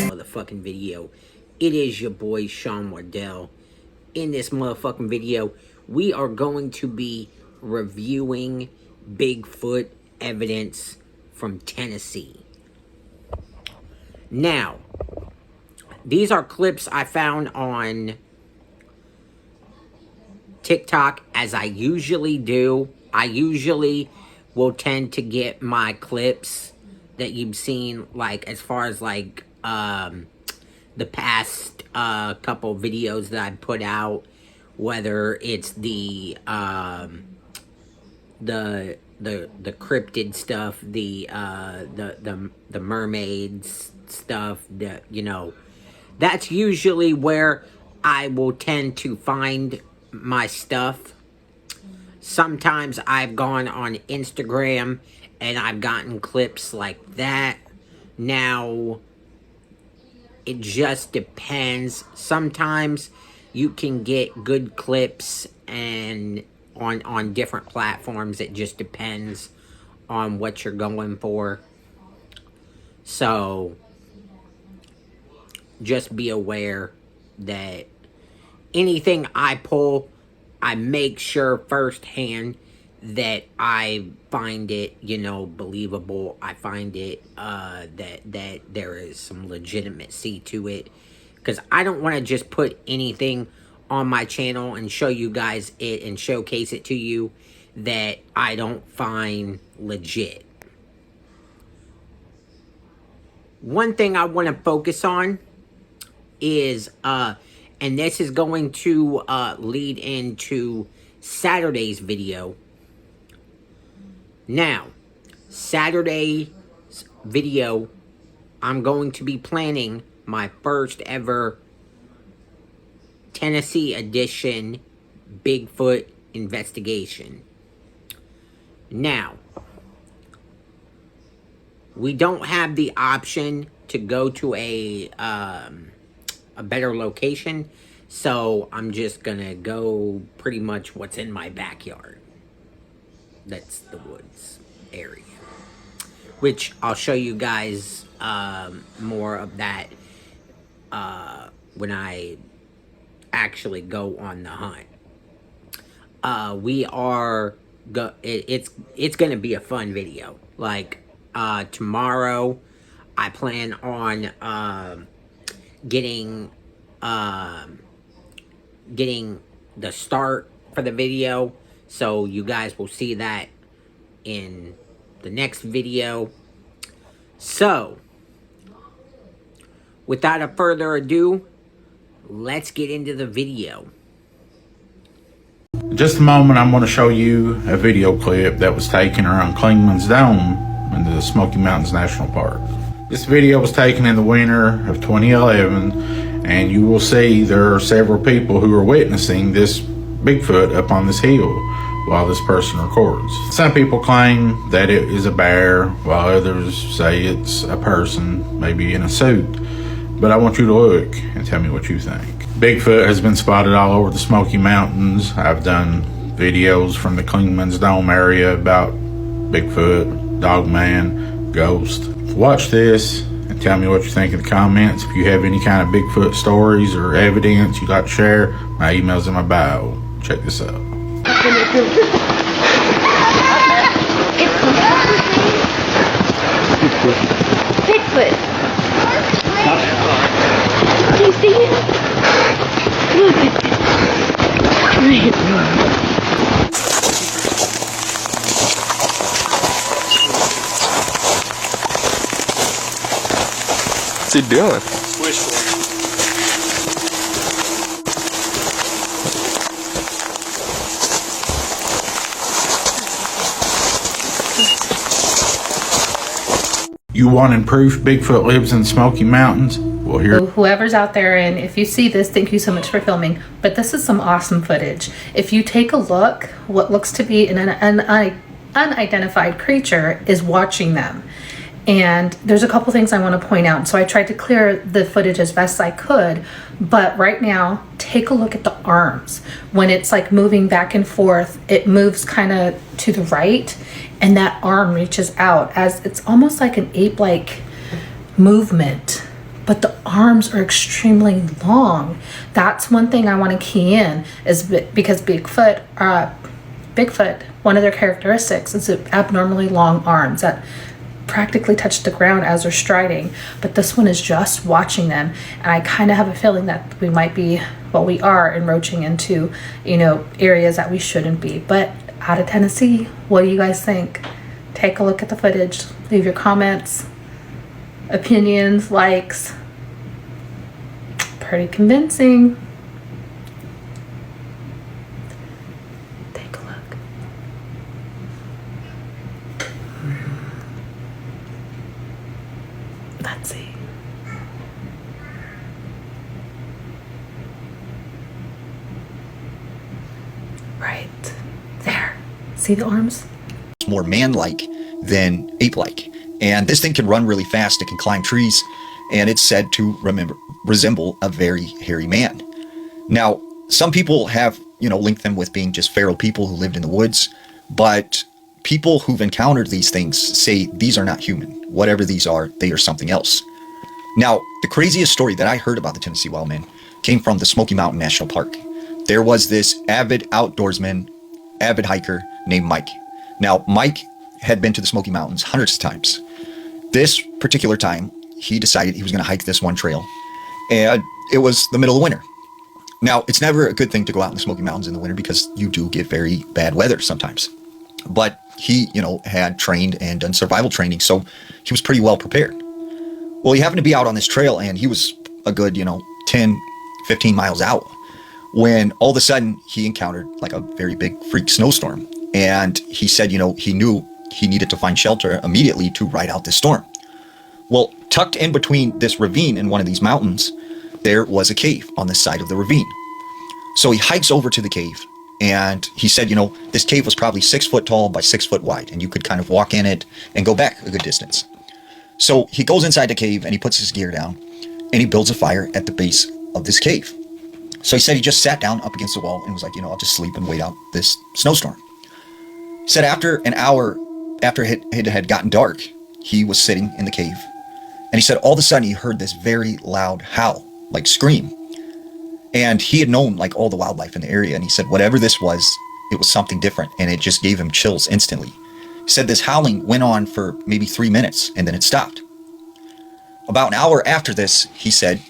Motherfucking video. It is your boy Sean Wardell. In this motherfucking video, we are going to be reviewing Bigfoot evidence from Tennessee. Now, these are clips I found on TikTok, as I usually do. I usually will tend to get my clips that you've seen, like, as far as, like, the past couple videos that I put out, whether it's the cryptid stuff, the mermaids stuff, that's usually where I will tend to find my stuff. Sometimes I've gone on Instagram and I've gotten clips like that. Now, it just depends. Sometimes you can get good clips and on different platforms. It just depends on what you're going for. So just be aware that anything I pull, I make sure firsthand that I find it, believable. I find it, that there is some legitimacy to it. Because I don't want to just put anything on my channel and show you guys it and showcase it to you that I don't find legit. One thing I want to focus on is, and this is going to lead into Saturday's video. Now, Saturday's video, I'm going to be planning my first ever Tennessee edition Bigfoot investigation. Now, we don't have the option to go to a better location, so I'm just gonna go pretty much what's in my backyard. That's the woods area, which I'll show you guys more of that when I actually go on the hunt. It's gonna be a fun video. Like, tomorrow I plan on getting the start for the video, so you guys will see that in the next video. So, without a further ado, let's get into the video. In just a moment, I'm going to show you a video clip that was taken around Clingman's Dome in the Smoky Mountains National Park. This video was taken in the winter of 2011, and you will see there are several people who are witnessing this Bigfoot up on this hill while this person records. Some people claim that it is a bear, while others say it's a person, maybe in a suit. But I want you to look and tell me what you think. Bigfoot has been spotted all over the Smoky Mountains. I've done videos from the Clingman's Dome area about Bigfoot, Dogman, Ghost. Watch this and tell me what you think in the comments. If you have any kind of Bigfoot stories or evidence you'd like to share, my email's in my bio. Check this out. Bigfoot. Do you see it? What's he doing? You want proof Bigfoot lives in the Smoky Mountains? Well, here. Whoever's out there, and if you see this, thank you so much for filming. But this is some awesome footage. If you take a look, what looks to be an unidentified creature is watching them. And there's a couple things I want to point out. So I tried to clear the footage as best I could, but right now, take a look at the arms. When it's like moving back and forth, it moves kind of to the right, and that arm reaches out as it's almost like an ape-like movement, but the arms are extremely long. That's one thing I want to key in, is because Bigfoot, one of their characteristics is abnormally long arms that practically touch the ground as they're striding, but this one is just watching them. And I kind of have a feeling that we might be, well, we are encroaching into, areas that we shouldn't be. But out of Tennessee, what do you guys think? Take a look at the footage, leave your comments, opinions, likes. Pretty convincing. Take a look. Let's see. Right there. See the arms? It's more man-like than ape-like. And this thing can run really fast. It can climb trees. And it's said to resemble a very hairy man. Now, some people have, linked them with being just feral people who lived in the woods. But people who've encountered these things say these are not human. Whatever these are, they are something else. Now, the craziest story that I heard about the Tennessee Wildman came from the Smoky Mountain National Park. There was this avid outdoorsman, avid hiker named Mike. Now, Mike had been to the Smoky Mountains hundreds of times. This particular time, he decided he was going to hike this one trail, and it was the middle of winter. Now, it's never a good thing to go out in the Smoky Mountains in the winter because you do get very bad weather sometimes. But he, had trained and done survival training, so he was pretty well prepared. Well, he happened to be out on this trail, and he was a good, 10, 15 miles out, when all of a sudden he encountered like a very big freak snowstorm. And he said, he knew he needed to find shelter immediately to ride out this storm. Well, tucked in between this ravine and one of these mountains, there was a cave on the side of the ravine. So he hikes over to the cave, and he said, this cave was probably 6 foot tall by 6 foot wide, and you could kind of walk in it and go back a good distance. So he goes inside the cave and he puts his gear down and he builds a fire at the base of this cave. So he said he just sat down up against the wall and was like, I'll just sleep and wait out this snowstorm. He said after an hour after it had gotten dark, he was sitting in the cave. And he said all of a sudden he heard this very loud howl, like scream. And he had known like all the wildlife in the area. And he said whatever this was, it was something different. And it just gave him chills instantly. He said this howling went on for maybe 3 minutes and then it stopped. About an hour after this, he said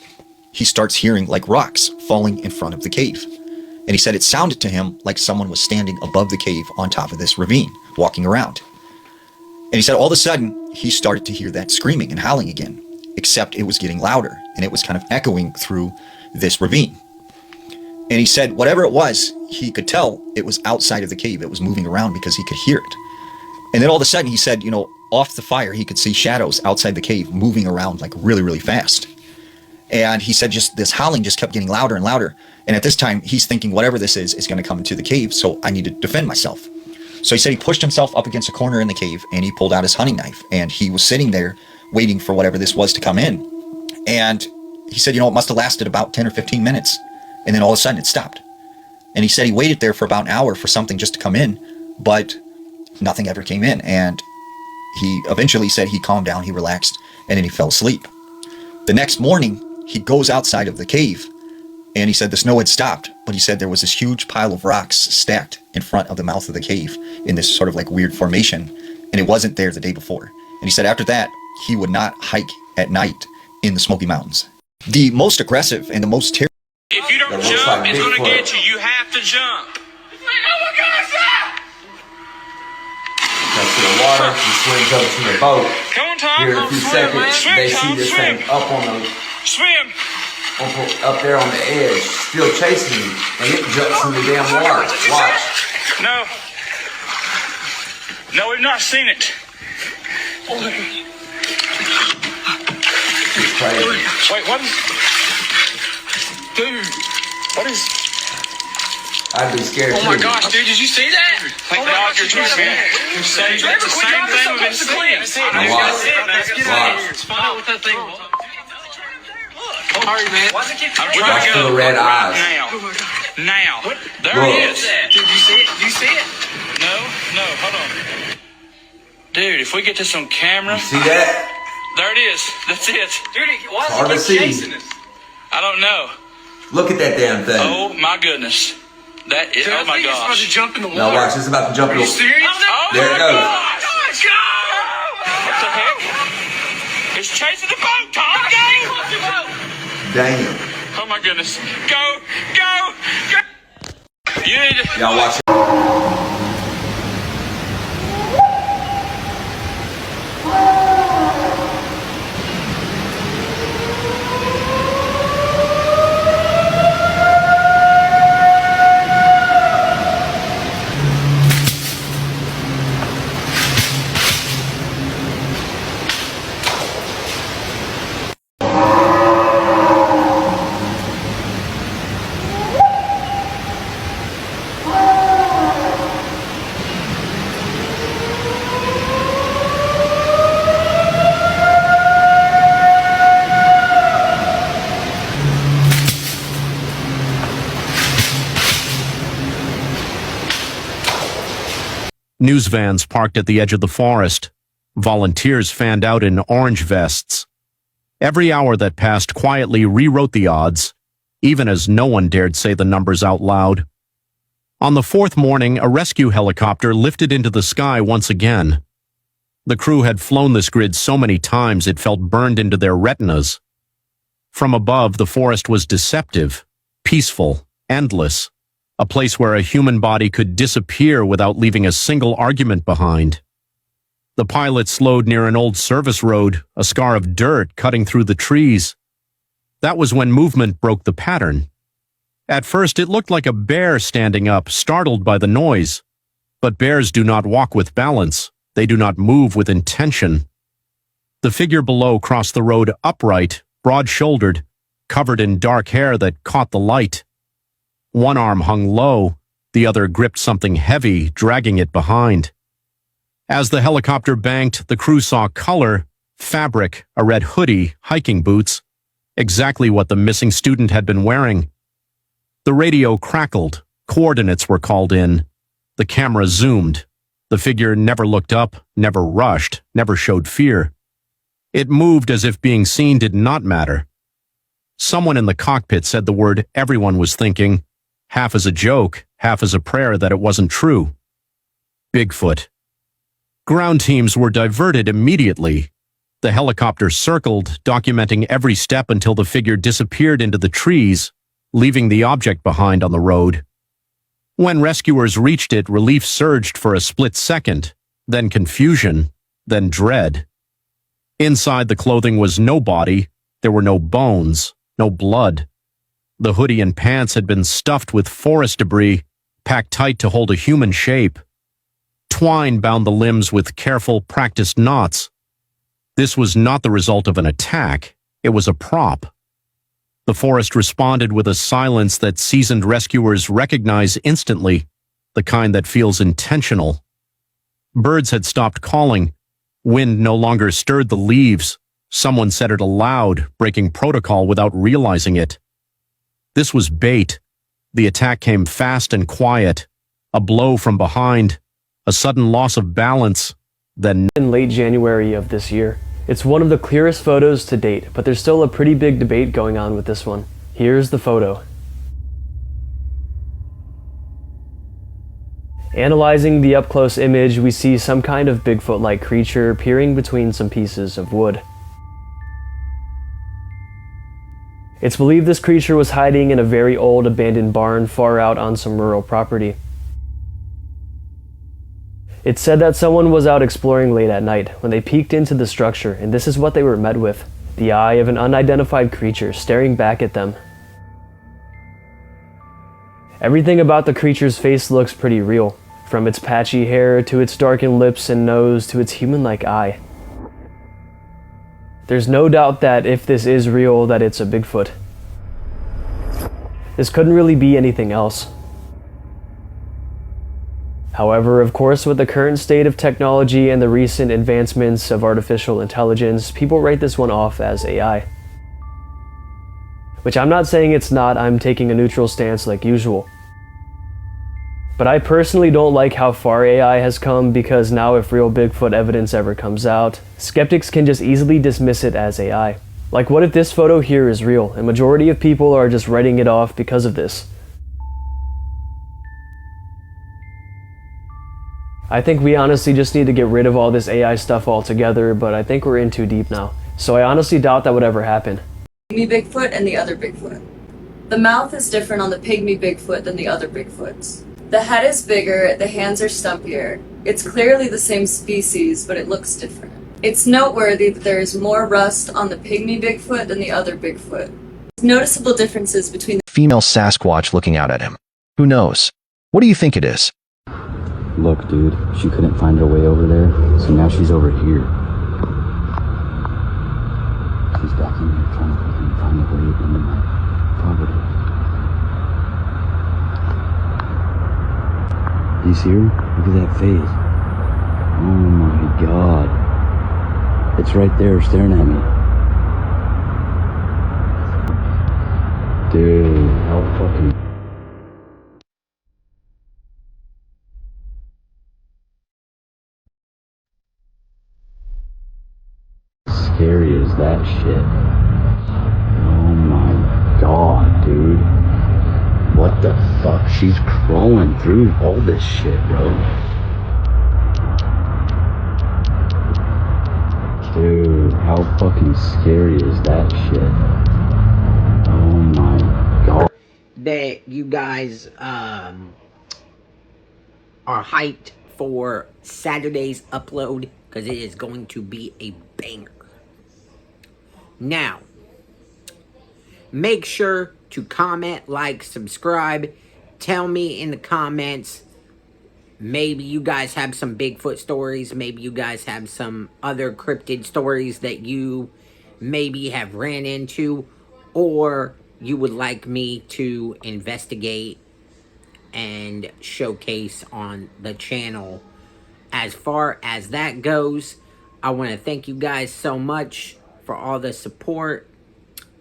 he starts hearing like rocks falling in front of the cave. And he said it sounded to him like someone was standing above the cave on top of this ravine, walking around. And he said all of a sudden, he started to hear that screaming and howling again, except it was getting louder and it was kind of echoing through this ravine. And he said whatever it was, he could tell it was outside of the cave. It was moving around because he could hear it. And then all of a sudden, he said, off the fire, he could see shadows outside the cave moving around like really, really fast. And he said just this howling just kept getting louder and louder. And at this time, he's thinking whatever this is going to come into the cave, so I need to defend myself. So he said he pushed himself up against a corner in the cave and he pulled out his hunting knife. And he was sitting there waiting for whatever this was to come in. And he said, it must have lasted about 10 or 15 minutes. And then all of a sudden it stopped. And he said he waited there for about an hour for something just to come in, but nothing ever came in. And he eventually said he calmed down, he relaxed, and then he fell asleep. The next morning, he goes outside of the cave, and he said the snow had stopped, but he said there was this huge pile of rocks stacked in front of the mouth of the cave in this sort of like weird formation, and it wasn't there the day before. And he said after that, he would not hike at night in the Smoky Mountains. The most aggressive and the most terrible. If you don't jump, it's going to get you. You have to jump. To the water, he swims up to the boat. Come on, Tom. Here in a few seconds, they see this thing up on the up there on the edge, still chasing him, and it jumps in the damn water. Watch. No, we've not seen it. It's crazy. Wait, what? Dude, what is? I'd be scared too. Oh my gosh, dude, did you see that? Thank God you're too scared. That's the same thing we've been seeing. Watch. Find out what that thing was. Hurry, man. We Watch gotta for go the red eyes. Now. There Look. he is. Dude, you see it? You see it? No, hold on. Dude, if we get this on camera. See that? There it is. That's it. Dude, why Hard to is he see. chasing us? I don't know. Look at that damn thing. Oh my goodness. That is, oh my gosh. It's about to jump in the water. Now watch, it's about to jump in the water. Serious? Oh There it goes. Let's go! What the heck? It's chasing the boat, Tom. Go! Damn. Oh my goodness. Go! You need to... Y'all watch it. News vans parked at the edge of the forest. Volunteers fanned out in orange vests. Every hour that passed quietly rewrote the odds, even as no one dared say the numbers out loud. On the fourth morning, a rescue helicopter lifted into the sky once again. The crew had flown this grid so many times it felt burned into their retinas. From above, the forest was deceptive, peaceful, endless. A place where a human body could disappear without leaving a single argument behind. The pilot slowed near an old service road, a scar of dirt cutting through the trees. That was when movement broke the pattern. At first, it looked like a bear standing up, startled by the noise. But bears do not walk with balance. They do not move with intention. The figure below crossed the road upright, broad-shouldered, covered in dark hair that caught the light. One arm hung low, the other gripped something heavy, dragging it behind. As the helicopter banked, the crew saw color, fabric, a red hoodie, hiking boots, exactly what the missing student had been wearing. The radio crackled, coordinates were called in. The camera zoomed. The figure never looked up, never rushed, never showed fear. It moved as if being seen did not matter. Someone in the cockpit said the word everyone was thinking, half as a joke, half as a prayer that it wasn't true. Bigfoot. Ground teams were diverted immediately. The helicopter circled, documenting every step until the figure disappeared into the trees, leaving the object behind on the road. When rescuers reached it, relief surged for a split second, then confusion, then dread. Inside the clothing was no body, there were no bones, no blood. The hoodie and pants had been stuffed with forest debris, packed tight to hold a human shape. Twine bound the limbs with careful, practiced knots. This was not the result of an attack. It was a prop. The forest responded with a silence that seasoned rescuers recognize instantly, the kind that feels intentional. Birds had stopped calling. Wind no longer stirred the leaves. Someone said it aloud, breaking protocol without realizing it. This was bait. The attack came fast and quiet. A blow from behind, a sudden loss of balance, then in late January of this year. It's one of the clearest photos to date, but there's still a pretty big debate going on with this one. Here's the photo. Analyzing the up-close image, we see some kind of Bigfoot-like creature peering between some pieces of wood. It's believed this creature was hiding in a very old abandoned barn far out on some rural property. It's said that someone was out exploring late at night when they peeked into the structure, and this is what they were met with: the eye of an unidentified creature staring back at them. Everything about the creature's face looks pretty real, from its patchy hair to its darkened lips and nose to its human-like eye. There's no doubt that if this is real, that it's a Bigfoot. This couldn't really be anything else. However, of course, with the current state of technology and the recent advancements of artificial intelligence, people write this one off as AI. Which I'm not saying it's not, I'm taking a neutral stance like usual. But I personally don't like how far AI has come, because now if real Bigfoot evidence ever comes out, skeptics can just easily dismiss it as AI. Like, what if this photo here is real, and majority of people are just writing it off because of this? I think we honestly just need to get rid of all this AI stuff altogether, but I think we're in too deep now. So I honestly doubt that would ever happen. Pygmy Bigfoot and the other Bigfoot. The mouth is different on the Pygmy Bigfoot than the other Bigfoots. The head is bigger, the hands are stumpier. It's clearly the same species, but it looks different. It's noteworthy that there is more rust on the Pygmy Bigfoot than the other Bigfoot. There's noticeable differences between the female Sasquatch looking out at him. Who knows? What do you think it is? Look, dude, she couldn't find her way over there, so now she's over here. She's back in here trying to fucking find a way into my property. You see her? Look at that face. Oh my god. It's right there staring at me. Dude, how fucking... scary as that shit. Oh my god, dude. What the fuck? She's crawling through all this shit, bro. Dude, how fucking scary is that shit? Oh my god. That you guys are hyped for Saturday's upload, because it is going to be a banger. Now, make sure to comment, like, subscribe. Tell me in the comments, maybe you guys have some Bigfoot stories. Maybe you guys have some other cryptid stories that you maybe have ran into, or you would like me to investigate and showcase on the channel. As far as that goes, I want to thank you guys so much for all the support.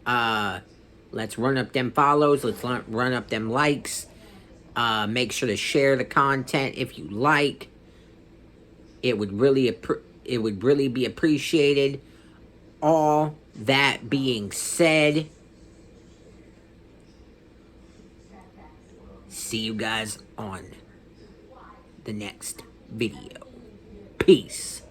Let's run up them follows. Let's run up them likes. Make sure to share the content if you like. It would really be appreciated. All that being said, see you guys on the next video. Peace.